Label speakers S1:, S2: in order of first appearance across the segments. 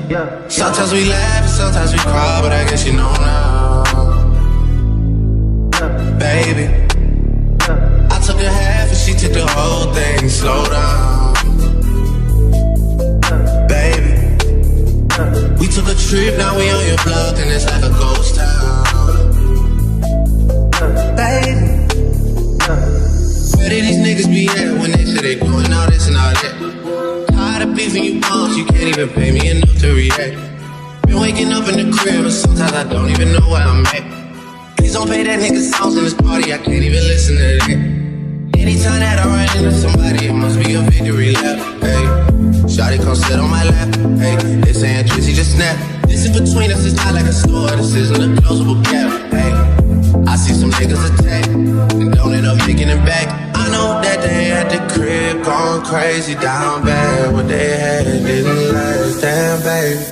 S1: Yeah. Sometimes we laugh and sometimes we cry, but I guess you know now. Baby, I took a half and she took the whole thing. Slow down, baby. We took a trip, now we on your block and it's like a ghost town. Baby, where did these niggas be at when they say they doing all this and all that? Tired of beefing you bums, you can't even pay me enough to react. Been waking up in the crib and sometimes I don't even know where I'm at. Please don't play that nigga songs in this party, I can't even listen to that. Anytime that I run into somebody, it must be a victory lap. Hey, shawty come sit on my lap. Hey, they saying Drizzy just snap. This in between us, it's not like a store, this isn't a closable gap. Hey, I see some niggas attack and don't end up making it back. I know that they at the crib going crazy down bad. What they had didn't last, damn baby.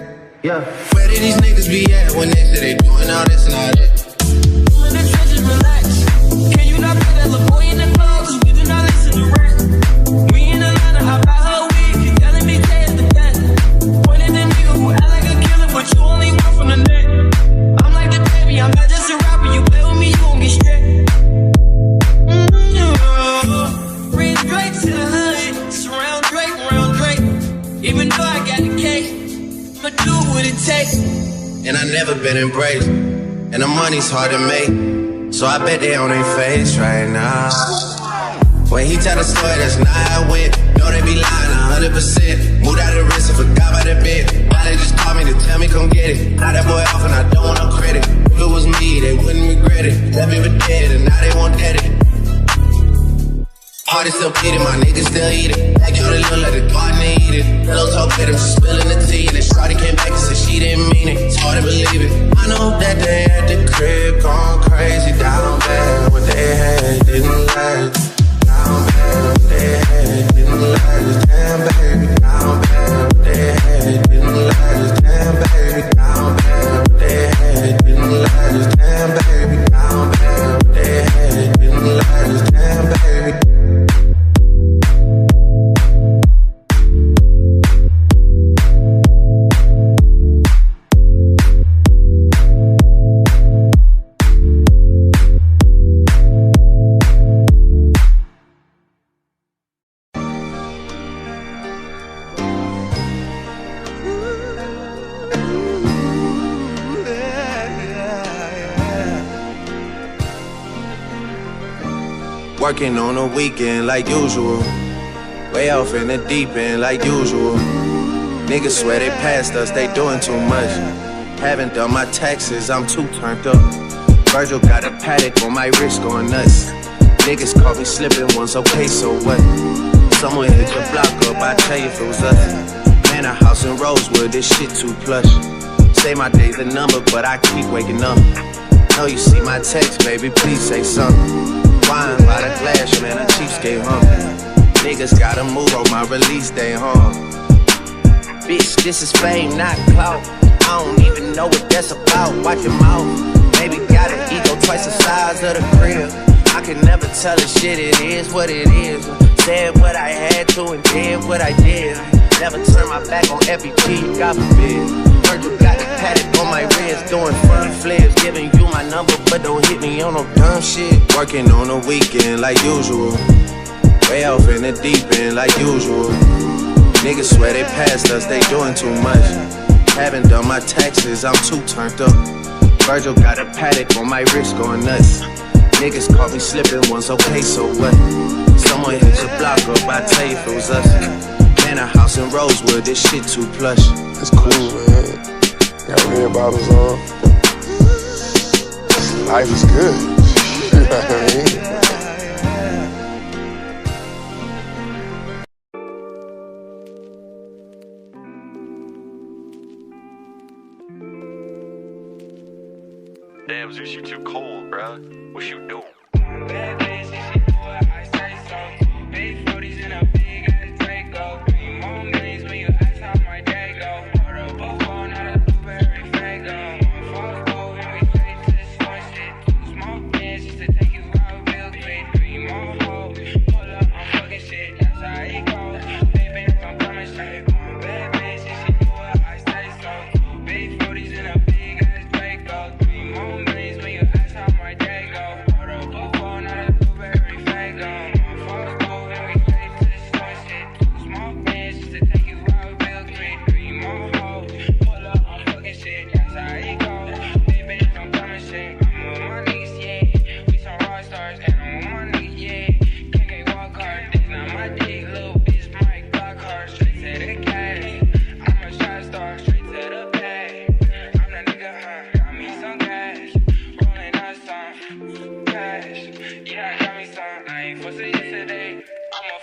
S1: Yeah. Where did these niggas be at when they say they doing all this and all that?
S2: In the trenches, relax. Can you not put that little boy in the club? Cause we do not listen to rap. We in Atlanta, I buy her wig. You telling me Tay is the best. Pointed the nigga who act like a killer, but you only want from the neck. I'm like the baby, I'm not just a rapper. You play with me, you gon' get stripped. Bring Drake to the hood. Surround Drake, round Drake. Even though I got the cake, I'ma do what it takes.
S1: And I never been embraced, and the money's hard to make, so I bet they on their face right now. When he tell the story, that's not how it went. Know they be lying 100%. Moved out of the wrist and forgot about the bed. Now they just call me to tell me come get it. Now that boy off and I don't want no credit. If it was me, they wouldn't regret it. Left me for dead and now they won't dead it. Party still bleeding, my niggas still eat it. Like y'all, they look like the garden, they eat it. Pillow talk with him, she spilling the tea. And then Shawty came back and said she didn't mean it. It's hard to believe it. I know that they at the crib going crazy down bad. What they had didn't last. Down bad, what they had didn't last. Damn baby, down bad, what they had didn't last. Damn baby, down bad, what they had didn't last. Damn baby, down bad, what they had didn't last. Damn baby. Working on a weekend like usual. Way off in the deep end like usual. Niggas swear they passed us, they doing too much. Haven't done my taxes, I'm too turned up. Virgil got a paddock on my wrist going nuts. Niggas caught me slipping once, okay, so what? Someone hit your block up, I tell you if it was us. Man, a house in Rosewood, this shit too plush. Say my day's a number, but I keep waking up. Know you see my text, baby, please say something. Wine by the glass, man, a cheapskate, huh? Niggas gotta move on my release day, huh? Bitch, this is fame, not clout. I don't even know what that's about. Watch your mouth. Maybe got an ego twice the size of the crib. I can never tell a shit, it is what it is. Said what I had to and did what I did. Never turn my back on FET, God forbid. Heard you got the paddock on my wrist, doing front flips. Giving you my number, but don't hit me on no dumb shit. Working on a weekend like usual. Way off in the deep end like usual. Niggas swear they passed us, they doing too much. Haven't done my taxes, I'm too turned up. Virgil got a paddock on my wrist going nuts. Niggas caught me slipping once, okay, so what? Someone hit your block up, I tell you if it was us. Man, a house in Rosewood, this shit too plush.
S3: It's cool, man. Got red bottles on. Life is good. You know what I mean?
S4: Damn, Zeus, you too cold, bruh. What you doing?
S5: Bad bitch, if she do it, I say so. Big 40s in a big ass Draco. 3 more millions when you ask how my day go. Order a buffalo, not a blueberry Fago. Fuck gold and we straight to the smart shit. 2 small bands just to take you out real quick. 3 more hoes, pull up, I'm fucking shit, that's how it goes. yesterday. I'm a